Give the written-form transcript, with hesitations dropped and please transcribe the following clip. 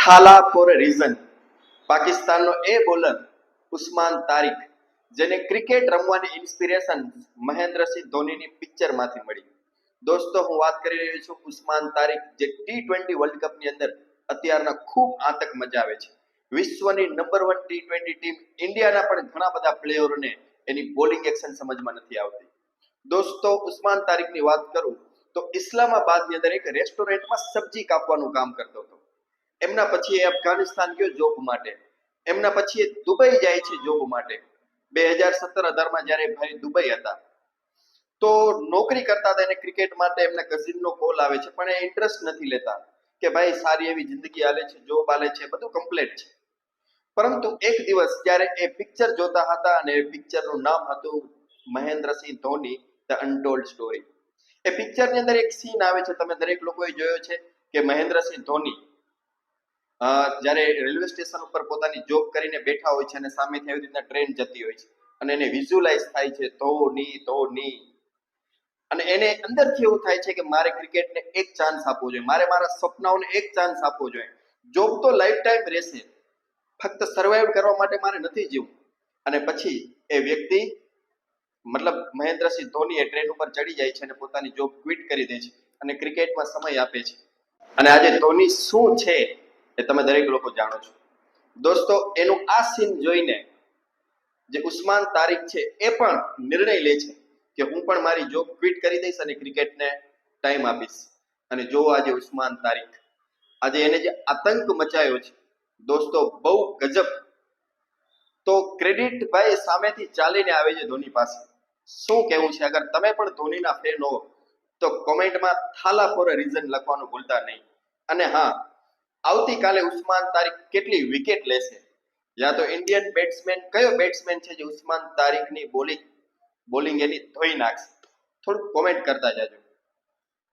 Thala for a reason. પાકિસ્તાનનો એ bowler Usman Tariq, જેને cricket રમવાની ઇન્સ્પિરેશન મહેન્દ્રસિંહ ધોનીની પિક્ચરમાંથી મળી. દોસ્તો, હું વાત કરી રહ્યો છું ઉસ્માન તારિક, જે T20 વર્લ્ડ કપની અંદર અત્યારના ખૂબ આતંક મચાવે છે. વિશ્વની નંબર 1 T20 ટીમ ઇન્ડિયાના પણ ઘણા બધા પ્લેયરોને એની બોલિંગ એક્શન સમજમાં નથી આવતી. દોસ્તો, ઉસ્માન તારિકની વાત કરું તો ઇસ્લામાબાદની અંદર એક રેસ્ટોરન્ટમાં સબ્જી કાપવાનું કામ કરતો હતો. એમના પછી એ અફઘાનિસ્તાન ગયો જોબ માટે. એમના પછી એ દુબઈ જાય છે જોબ માટે. 2017-18માં જ્યારે ભાઈ દુબઈ હતા તો નોકરી કરતા હતા. એને ક્રિકેટ માટે એમના કઝિનનો કોલ આવે છે, પણ એ ઇન્ટરેસ્ટ નથી લેતા કે ભાઈ સારી એવી જિંદગી હાલે છે, જોબ હાલે છે, બધું કમ્પ્લીટ છે. પરંતુ એક દિવસ જ્યારે એ પિક્ચર જોતા હતા અને એ પિક્ચરનું નામ હતું Mahendrasingh Dhoni the untold story. એ પિક્ચરની અંદર એક સીન આવે છે, તમે દરેક લોકોએ જોયો છે કે મહેન્દ્રસિંહ ધોની જ્યારે રેલવે સ્ટેશન ઉપર પોતાની જોબ કરીને બેઠા હોય છે અને સામેથી આવી રીતના ટ્રેન જતી હોય છે અને એને વિઝ્યુઅલાઇઝ થાય છે ધોની ધોની, અને એને અંદરથી એવું થાય છે કે મારે ક્રિકેટને એક ચાન્સ આપવો જોઈએ, મારે મારા સપનાઓને એક ચાન્સ આપવો જોઈએ. જોબ તો લાઈફ ટાઈમ રહેશે, ફક્ત સર્વાઈવ કરવા માટે મારે નથી જીવવું. અને પછી એ વ્યક્તિ મતલબ મહેન્દ્રસિંહ ધોની એ ટ્રેન ઉપર ચડી જાય છે અને પોતાની જોબ ક્વિટ કરી દે છે અને ક્રિકેટમાં સમય આપે છે. અને આજે ધોની શું છે એ તમે દરેક લોકો જાણો છો. દોસ્તો, એનું આ સીન જોઈને જે ઉસ્માન તારિક છે એ પણ નિર્ણય લે છે કે હું પણ મારી જોબ ક્વિટ કરી દઈશ અને ક્રિકેટને ટાઈમ આપીશ. અને જો આજે ઉસ્માન તારિક, આજે એને જે આતંક મચાયો છે દોસ્તો, બહુ ગજબ. તો ક્રેડિટ ભાઈ સામેથી ચાલીને આવે છે ધોની પાસે. શું કહેવું છે? અગર તમે પણ ધોનીના ફેન હો તો કોમેન્ટમાં થાલા ફોર અ રીઝન લખવાનું ભૂલતા નહીં. અને હા, આવતીકાલે ઉસ્માન તારિક કેટલી વિકેટ લેશે, યા તો ઇન્ડિયન બેટ્સમેન કયો બેટ્સમેન છે જે ઉસ્માન તારિકની બોલિંગ એની ધોઈ નાખશે, થોડુંક કોમેન્ટ કરતા જાજો.